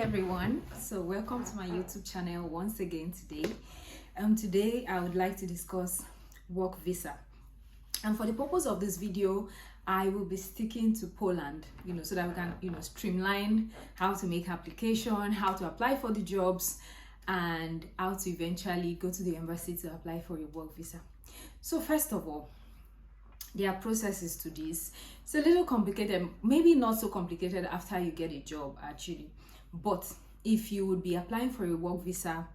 everyone, so welcome to my YouTube channel once again today. Today I would like to discuss work visa, and for the purpose of this video I will be sticking to Poland, so that we can streamline how to make application, how to apply for the jobs, and how to eventually go to the embassy to apply for your work visa. So first of all, there are processes to this. It's a little complicated, maybe not so complicated after you get a job actually, but if you would be applying for a work visa,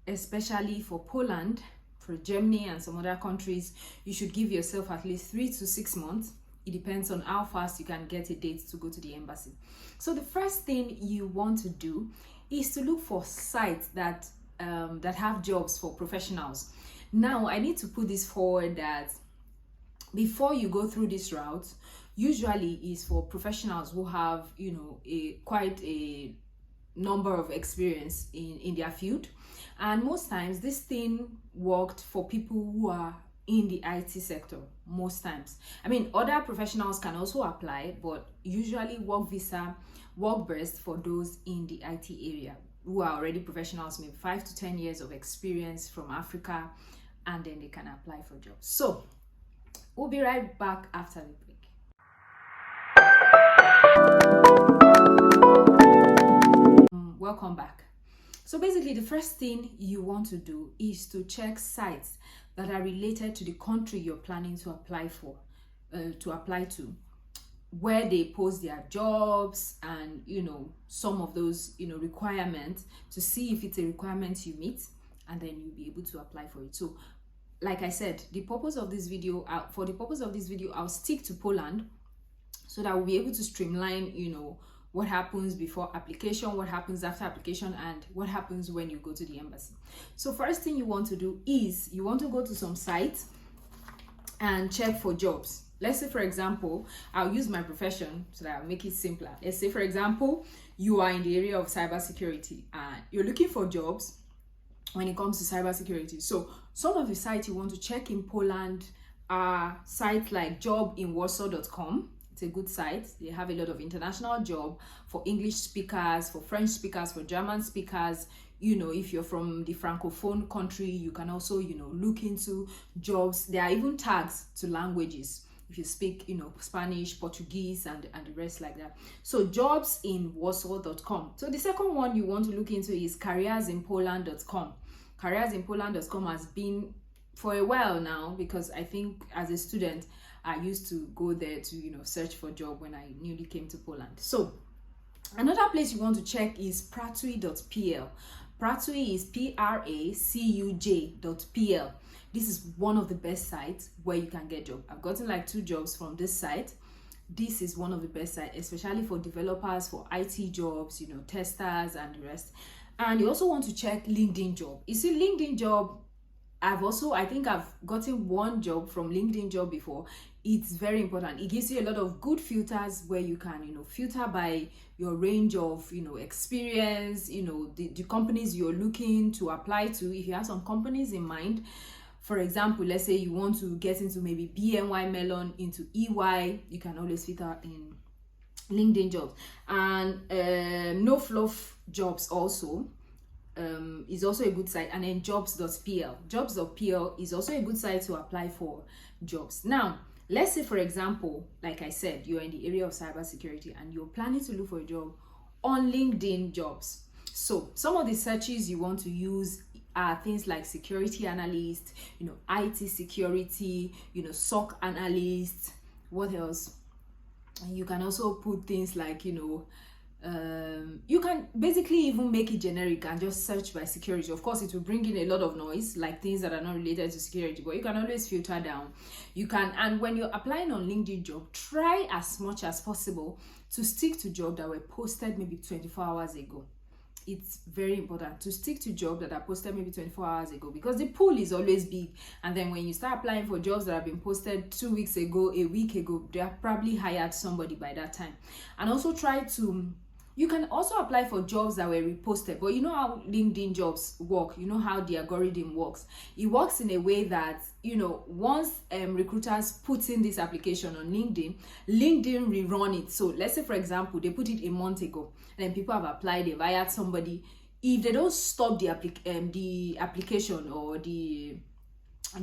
especially for Poland, for Germany and some other countries, you should give yourself at least 3 to 6 months. It depends on how fast you can get a date to go to the embassy. So the first thing you want to do is to look for sites that have jobs for professionals. Now I need to put this forward that before you go through this route, usually is for professionals who have quite a number of experience in their field, and most times this thing worked for people who are in the IT sector. Most times, I mean, other professionals can also apply, but usually work visa work best for those in the IT area who are already professionals, maybe 5 to 10 years of experience from Africa, and then they can apply for jobs. So we'll be right back after the break. Welcome back. So basically, the first thing you want to do is to check sites that are related to the country you're planning to apply to, where they post their jobs, and some of those requirements, to see if it's a requirement you meet, and then you'll be able to apply for it. So like I said, for the purpose of this video, I'll stick to Poland so that we'll be able to streamline, what happens before application, what happens after application, and what happens when you go to the embassy. So first thing you want to do is you want to go to some sites and check for jobs. Let's say, for example, I'll use my profession so that I'll make it simpler. Let's say, for example, you are in the area of cybersecurity and you're looking for jobs when it comes to cybersecurity. So some of the sites you want to check in Poland are sites like jobinwarsaw.com. It's a good site. They have a lot of international job for English speakers, for French speakers, for German speakers. If you're from the Francophone country, you can also, look into jobs. There are even tags to languages if you speak, Spanish, Portuguese, and the rest like that. So jobsinwarsaw.com. So the second one you want to look into is careersinpoland.com. Careersinpoland.com has been for a while now, because I think as a student I used to go there to search for job when I newly came to Poland. So another place you want to check is pracuj.pl. Pracuj is pracuj.pl. This is one of the best sites where you can get job. I've gotten like 2 jobs from this site. This is one of the best sites, especially for developers, for IT jobs, testers and the rest. And you also want to check Linkedln Job. You see, Linkedln Job, I think I've gotten 1 job from Linkedln Job before. It's very important. It gives you a lot of good filters where you can, filter by your range of, experience, the companies you're looking to apply to. If you have some companies in mind, for example, let's say you want to get into maybe BNY Mellon, into EY, you can always filter in Linkedln Jobs. And No Fluff Jobs also is also a good site. And then jobs.pl. Jobs.pl is also a good site to apply for jobs. Now, let's say, for example, like I said, you're in the area of cybersecurity and you're planning to look for a job on LinkedIn Jobs. So some of the searches you want to use are things like security analyst, IT security, SOC analyst. What else? You can also put things like, you can basically even make it generic and just search by security. Of course, it will bring in a lot of noise, like things that are not related to security, but you can always filter down. And when you're applying on LinkedIn Job, try as much as possible to stick to jobs that were posted maybe 24 hours ago. It's very important to stick to jobs that are posted maybe 24 hours ago, because the pool is always big. And then when you start applying for jobs that have been posted 2 weeks ago, a week ago, they have probably hired somebody by that time. And also try to You can also apply for jobs that were reposted, but you know how LinkedIn jobs work, you know how the algorithm works. It works in a way that, you know, once recruiters put in this application on LinkedIn rerun it. So let's say, for example, they put it a month ago, and then people have applied, they've hired somebody. If they don't stop the application or the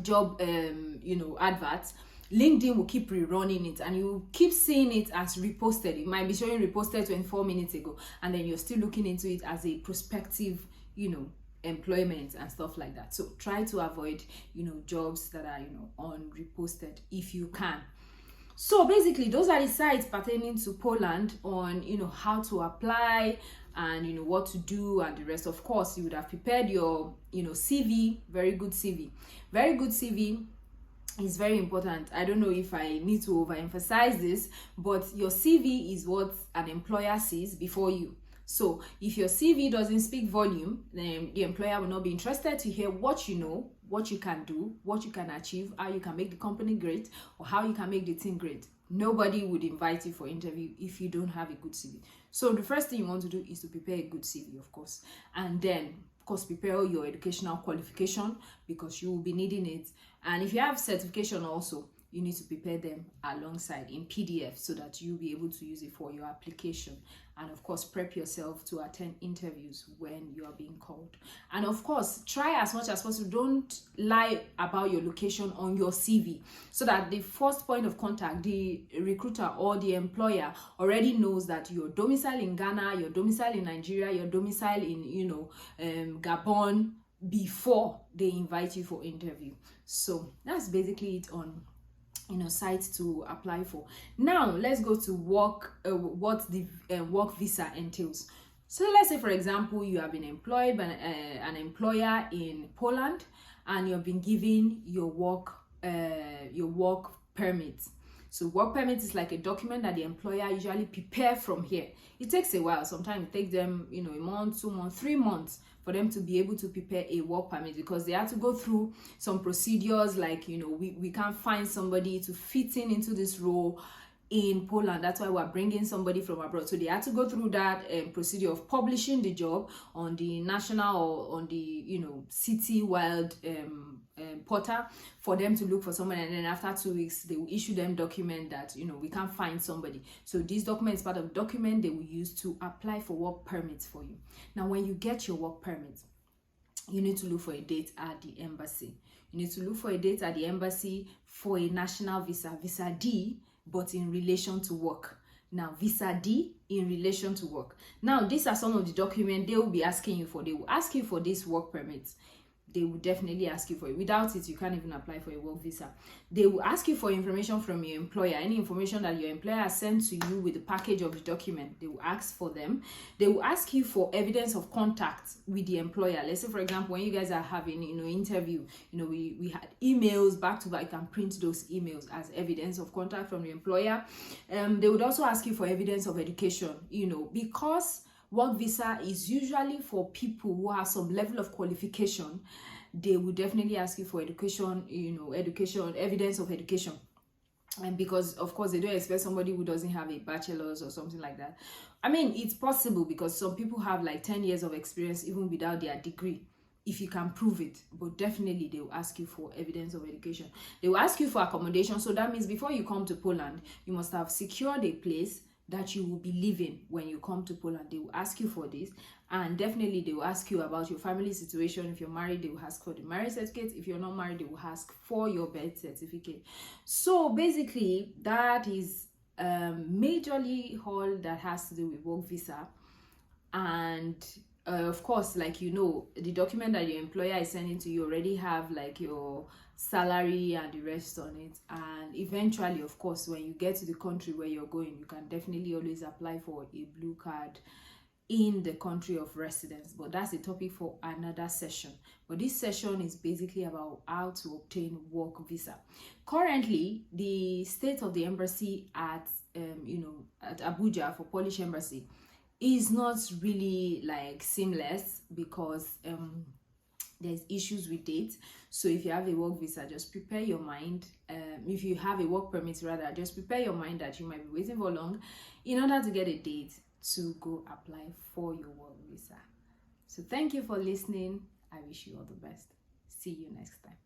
job adverts, LinkedIn will keep rerunning it, and you keep seeing it as reposted. It might be showing reposted 24 minutes ago, and then you're still looking into it as a prospective, employment and stuff like that. So try to avoid, jobs that are, unreposted if you can. So basically, those are the sites pertaining to Poland on, how to apply and, what to do and the rest. Of course, you would have prepared your, CV, very good CV. Very good CV is very important. I don't know if I need to overemphasize this, but your CV is what an employer sees before you. So if your CV doesn't speak volume, then the employer will not be interested to hear what you know, what you can do, what you can achieve, how you can make the company great, or how you can make the team great. Nobody would invite you for interview if you don't have a good CV. So the first thing you want to do is to prepare a good CV, of course, and then of course prepare your educational qualification, because you will be needing it. And if you have certification also, you need to prepare them alongside in PDF so that you'll be able to use it for your application. And of course, prep yourself to attend interviews when you are being called. And of course, try as much as possible, don't lie about your location on your CV, so that the first point of contact, the recruiter or the employer, already knows that you're domiciled in Ghana, you're domiciled in Nigeria, you're domiciled in Gabon, before they invite you for interview. So that's basically it on sites to apply for. Now let's go to work, what the work visa entails. So let's say, for example, you have been employed by an employer in Poland, and you've been given your work permit. So work permit is like a document that the employer usually prepare from here. It takes a while. Sometimes it takes them, a month, 2 months, 3 months for them to be able to prepare a work permit, because they have to go through some procedures, like, we can't find somebody to fit into this role in Poland. That's why we're bringing somebody from abroad. So they had to go through that procedure of publishing the job on the national or on the city-wide portal for them to look for someone, and then after 2 weeks they will issue them document that we can't find somebody. So this document is part of the document they will use to apply for work permits for you. Now when you get your work permit, you need to look for a date at the embassy. You need to look for a date at the embassy for a national visa, visa D, but in relation to work. Now visa D in relation to work. Now these are some of the documents they will be asking you for. They will ask you for this work permit. They will definitely ask you for it. Without it, you can't even apply for a work visa. They will ask you for information from your employer, any information that your employer has sent to you with the package of the document. They will ask for them. They will ask you for evidence of contact with the employer. Let's say, for example, when you guys are having interview, we had emails back to back. You can print those emails as evidence of contact from the employer. They would also ask you for evidence of education, because work visa is usually for people who have some level of qualification. They will definitely ask you for education, evidence of education. And because, of course, they don't expect somebody who doesn't have a bachelor's or something like that. I mean, it's possible, because some people have like 10 years of experience even without their degree, if you can prove it. But definitely they will ask you for evidence of education. They will ask you for accommodation. So that means before you come to Poland, you must have secured a place that you will be living when you come to Poland. They will ask you for this, and definitely they will ask you about your family situation. If you're married, they will ask for the marriage certificate. If you're not married, they will ask for your birth certificate. So basically that is majorly all that has to do with work visa. And of course, the document that your employer is sending to you already have like your salary and the rest on it. And eventually, of course, when you get to the country where you're going, you can definitely always apply for a blue card in the country of residence. But that's a topic for another session. But this session is basically about how to obtain work visa. Currently, the state of the embassy at Abuja for Polish embassy is not really like seamless, because there's issues with dates. So if you have a work visa, just prepare your mind. If you have a work permit rather, just prepare your mind that you might be waiting for long in order to get a date to go apply for your work visa. So thank you for listening. I wish you all the best. See you next time.